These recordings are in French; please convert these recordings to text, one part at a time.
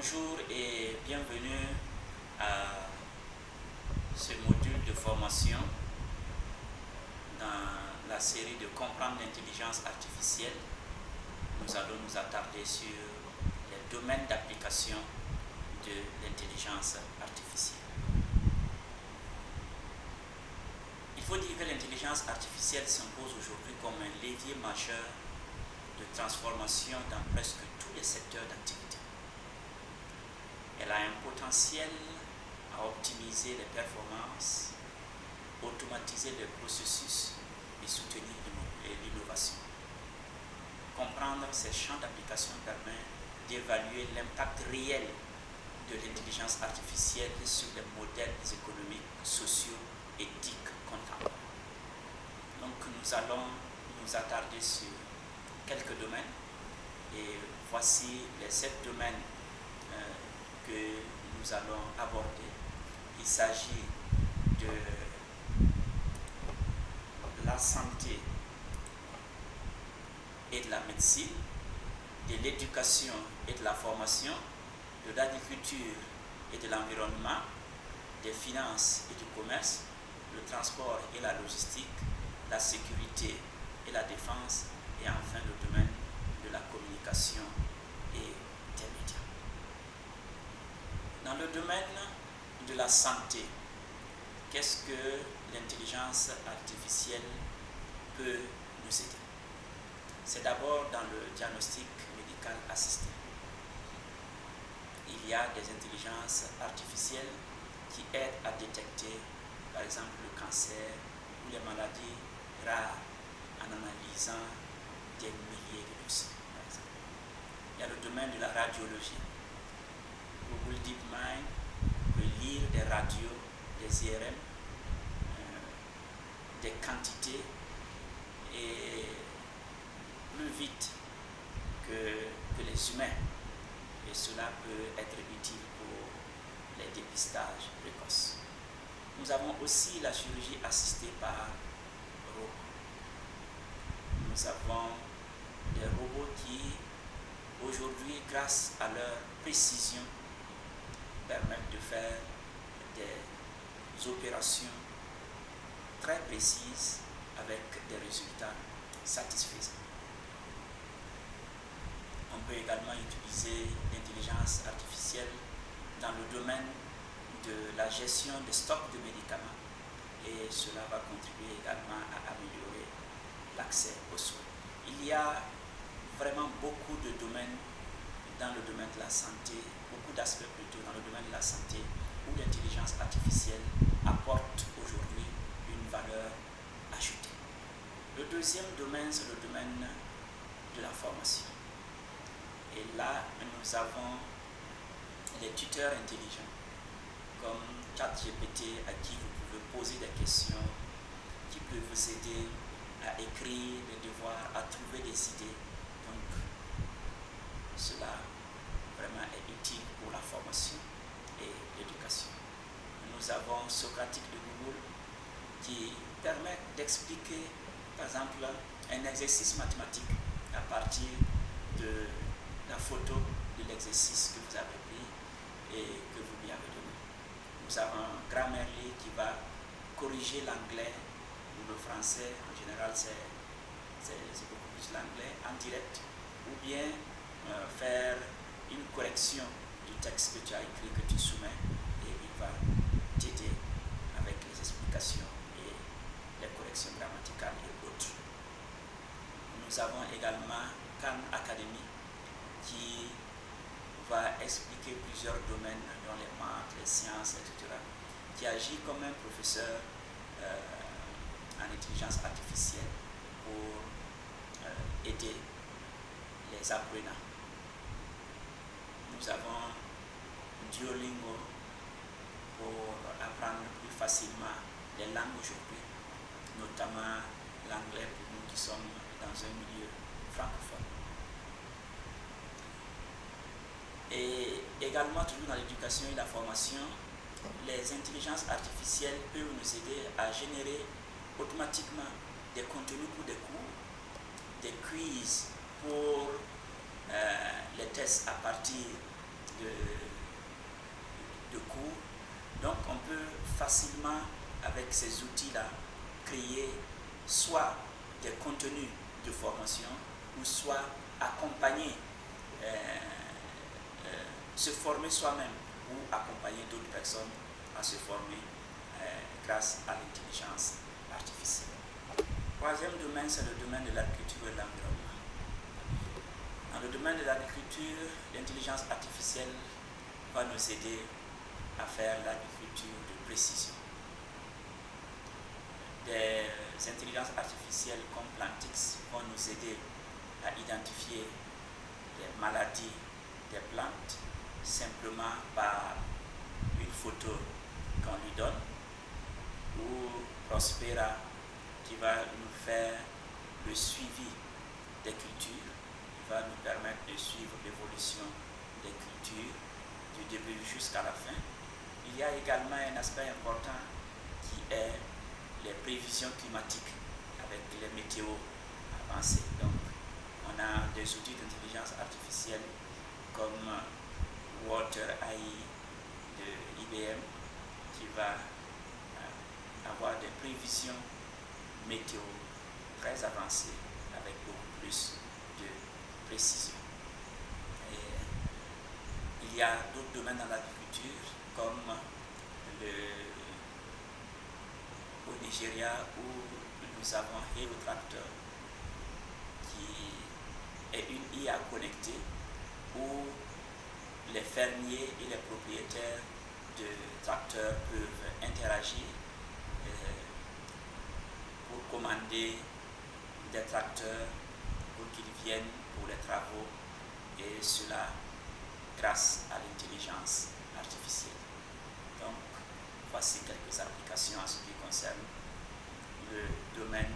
Bonjour et bienvenue à ce module de formation dans la série de Comprendre l'intelligence artificielle. Nous allons nous attarder sur les domaines d'application de l'intelligence artificielle. Il faut dire que l'intelligence artificielle s'impose aujourd'hui comme un levier majeur de transformation dans presque tous les secteurs d'activité. Elle a un potentiel à optimiser les performances, automatiser les processus et soutenir l'innovation. Comprendre ces champs d'application permet d'évaluer l'impact réel de l'intelligence artificielle sur les modèles économiques, sociaux, éthiques, contemporains. Donc nous allons nous attarder sur quelques domaines et voici les 7 domaines que nous allons aborder. Il s'agit de la santé et de la médecine, de l'éducation et de la formation, de l'agriculture et de l'environnement, des finances et du commerce, le transport et la logistique, la sécurité et la défense, et enfin le domaine de la communication et des médias. Dans le domaine de la santé, qu'est-ce que l'intelligence artificielle peut nous aider? C'est d'abord dans le diagnostic médical assisté. Il y a des intelligences artificielles qui aident à détecter, par exemple, le cancer ou les maladies rares en analysant des milliers de dossiers, par exemple. Il y a le domaine de la radiologie. Google DeepMind peut lire des radios, des IRM, des quantités et plus vite que les humains. Et cela peut être utile pour les dépistages précoces. Nous avons aussi la chirurgie assistée par robots. Nous avons des robots qui, aujourd'hui, grâce à leur précision, permettent de faire des opérations très précises avec des résultats satisfaisants. On peut également utiliser l'intelligence artificielle dans le domaine de la gestion des stocks de médicaments et cela va contribuer également à améliorer l'accès aux soins. Il y a vraiment beaucoup de domaines dans le domaine de la santé, beaucoup d'aspects plutôt dans le domaine de la santé où l'intelligence artificielle apporte aujourd'hui une valeur ajoutée. Le deuxième domaine, c'est le domaine de la formation. Et là, nous avons les tuteurs intelligents comme ChatGPT à qui vous pouvez poser des questions qui peuvent vous aider à écrire des devoirs, à trouver des idées. Donc, cela vraiment est utile pour la formation et l'éducation. Nous avons Socratique de Google qui permet d'expliquer, par exemple, un exercice mathématique à partir de la photo de l'exercice que vous avez pris et que vous lui avez donné. Nous avons Grammarly qui va corriger l'anglais ou le français, en général c'est beaucoup plus l'anglais, en direct, ou bien faire une correction du texte que tu as écrit, que tu soumets, et il va t'aider avec les explications et les corrections grammaticales et autres. Nous avons également Khan Academy qui va expliquer plusieurs domaines dans les maths, les sciences, etc., qui agit comme un professeur en intelligence artificielle pour aider les apprenants. Nous avons Duolingo pour apprendre plus facilement les langues aujourd'hui, notamment l'anglais pour nous qui sommes dans un milieu francophone. Et également, toujours dans l'éducation et la formation, les intelligences artificielles peuvent nous aider à générer automatiquement des contenus pour des cours, des quiz pour les tests à partir de facilement avec ces outils-là créer soit des contenus de formation ou soit accompagner, se former soi-même ou accompagner d'autres personnes à se former grâce à l'intelligence artificielle. Troisième domaine, c'est le domaine de l'agriculture et de l'environnement. Dans le domaine de l'agriculture, l'intelligence artificielle va nous aider à faire l'agriculture de précision. Des intelligences artificielles comme Plantix vont nous aider à identifier les maladies des plantes simplement par une photo qu'on lui donne, ou Prospera qui va nous faire le suivi des cultures, qui va nous permettre de suivre l'évolution des cultures du début jusqu'à la fin. Il y a également un aspect important qui est les prévisions climatiques avec les météos avancées. Donc, on a des outils d'intelligence artificielle comme Water AI de IBM qui va avoir des prévisions météo très avancées avec beaucoup plus de précision. Et il y a d'autres domaines dans l'agriculture comme au Nigeria où nous avons Hero Tractor qui est une IA connectée où les fermiers et les propriétaires de tracteurs peuvent interagir pour commander des tracteurs pour qu'ils viennent pour les travaux, et cela grâce à l'intelligence artificielle. Donc, voici quelques applications en ce qui concerne le domaine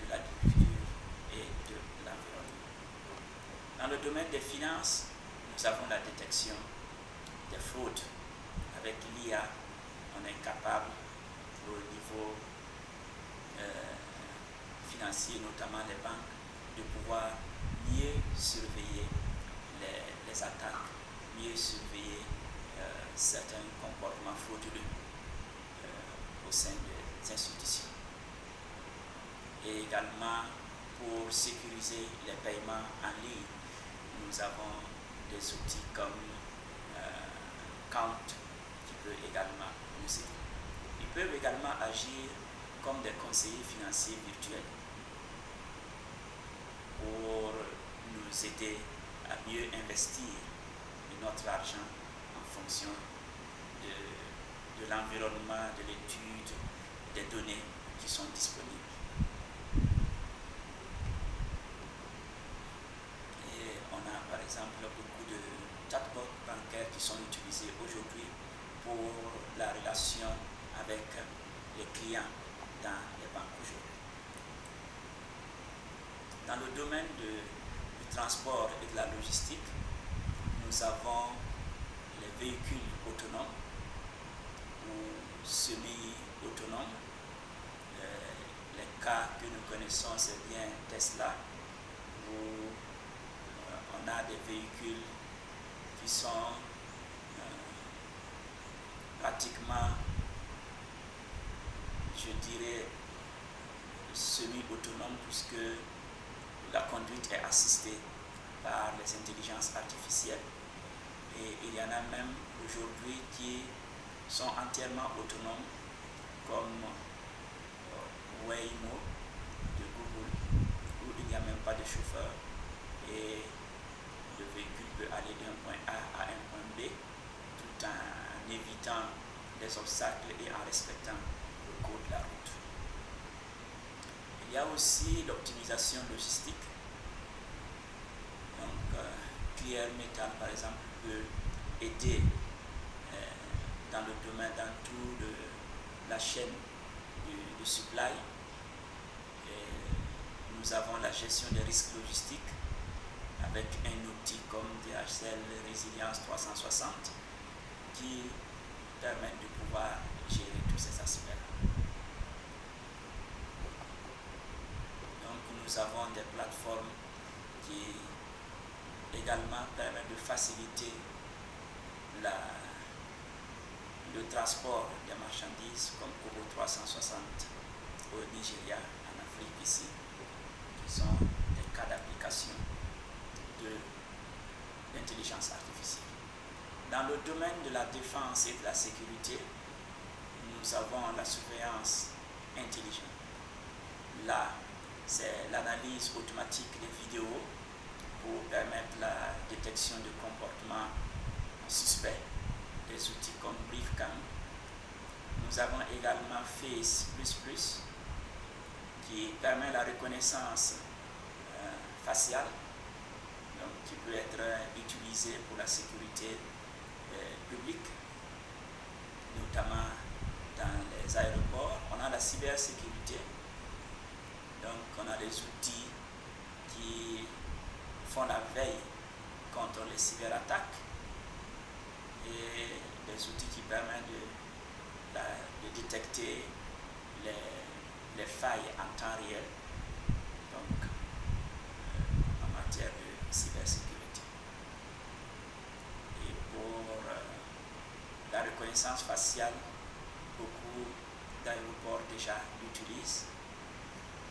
de l'agriculture et de l'environnement. Dans le domaine des finances, nous avons la détection des fraudes. Avec l'IA, on est capable au niveau financier, notamment les banques, de pouvoir mieux surveiller les attaques, mieux surveiller certains comportements frauduleux au sein des institutions. Et également, pour sécuriser les paiements en ligne, nous avons des outils comme Count qui peut également nous aider. Ils peuvent également agir comme des conseillers financiers virtuels pour nous aider à mieux investir notre argent en fonction de l'environnement, de l'étude, des données qui sont disponibles. Et on a par exemple beaucoup de chatbots bancaires qui sont utilisés aujourd'hui pour la relation avec les clients dans les banques aujourd'hui. Dans le domaine du transport et de la logistique, nous avons les véhicules autonomes ou semi-autonomes. Les cas que nous connaissons, c'est bien Tesla, où on a des véhicules qui sont pratiquement, je dirais, semi-autonomes, puisque la conduite est assistée par les intelligences artificielles. Et il y en a même aujourd'hui qui sont entièrement autonomes, comme Waymo de Google, où il n'y a même pas de chauffeur et le véhicule peut aller d'un point A à un point B tout en évitant les obstacles et en respectant le code de la route. Il y a aussi l'optimisation logistique. Donc, Clear Metal, par exemple, peut aider dans le domaine, dans toute la chaîne de supply. Et nous avons la gestion des risques logistiques avec un outil comme DHL Résilience 360 qui permet de pouvoir gérer tous ces aspects-là. Donc nous avons des plateformes qui également permettent de faciliter le transport des marchandises comme Kobo 360 au Nigeria, en Afrique ici, qui sont des cas d'application de l'intelligence artificielle. Dans le domaine de la défense et de la sécurité, nous avons la surveillance intelligente. Là, c'est l'analyse automatique des vidéos pour permettre la détection de comportements suspects, des outils comme BriefCam. Nous avons également Face++, qui permet la reconnaissance faciale, donc, qui peut être utilisé pour la sécurité publique, notamment dans les aéroports. On a la cybersécurité, donc on a des outils qui font la veille contre les cyberattaques et des outils qui permettent de détecter les failles en temps réel, donc en matière de cybersécurité. Et pour la reconnaissance faciale, beaucoup d'aéroports déjà l'utilisent,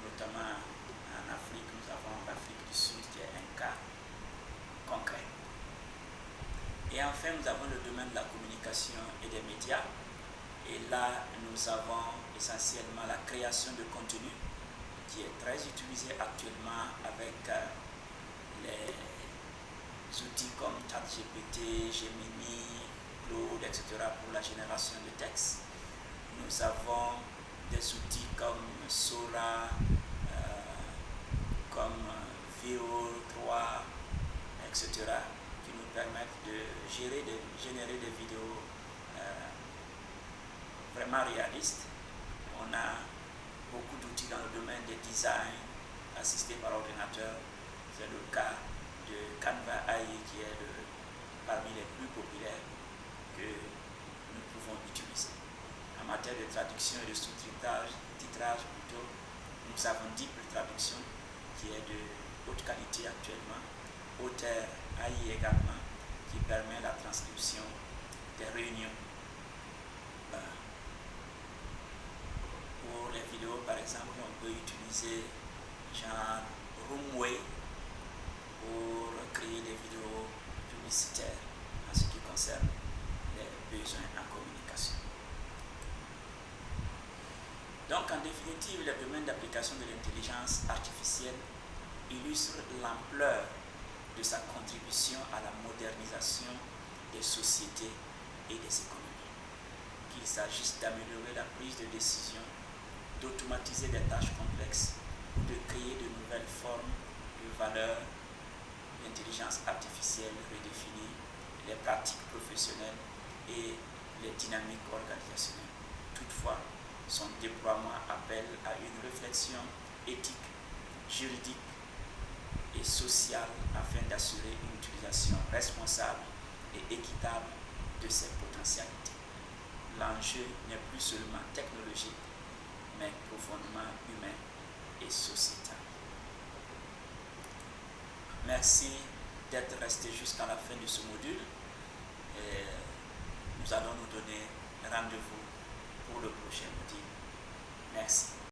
notamment en Afrique. Nous avons l'Afrique du Sud qui est un cas concret. Et enfin, nous avons le domaine de la communication et des médias. Et là, nous avons essentiellement la création de contenu qui est très utilisé actuellement avec les outils comme ChatGPT, Gemini, Claude, etc. pour la génération de textes. Nous avons des outils comme Sora, comme VO3, etc. qui nous permettent de générer des vidéos vraiment réalistes. On a beaucoup d'outils dans le domaine des designs assistés par ordinateur. C'est le cas de Canva AI qui est parmi les plus populaires que nous pouvons utiliser. En matière de traduction et de sous-titrage, nous avons DeepL Traduction qui est de haute qualité actuellement. Auteur AI également qui permet la transcription des réunions. Pour les vidéos, par exemple, on peut utiliser genre Roomway pour créer des vidéos publicitaires en ce qui concerne les besoins en communication. Donc, en définitive, le domaine d'application de l'intelligence artificielle illustre l'ampleur de sa contribution à la modernisation des sociétés et des économies. Qu'il s'agisse d'améliorer la prise de décision, d'automatiser des tâches complexes ou de créer de nouvelles formes de valeur, l'intelligence artificielle redéfinit les pratiques professionnelles et les dynamiques organisationnelles. Toutefois, son déploiement appelle à une réflexion éthique, juridique et sociale afin d'assurer une utilisation responsable et équitable de ses potentialités. L'enjeu n'est plus seulement technologique, mais profondément humain et sociétal. Merci d'être resté jusqu'à la fin de ce module. Et nous allons nous donner rendez-vous pour le prochain module. Merci.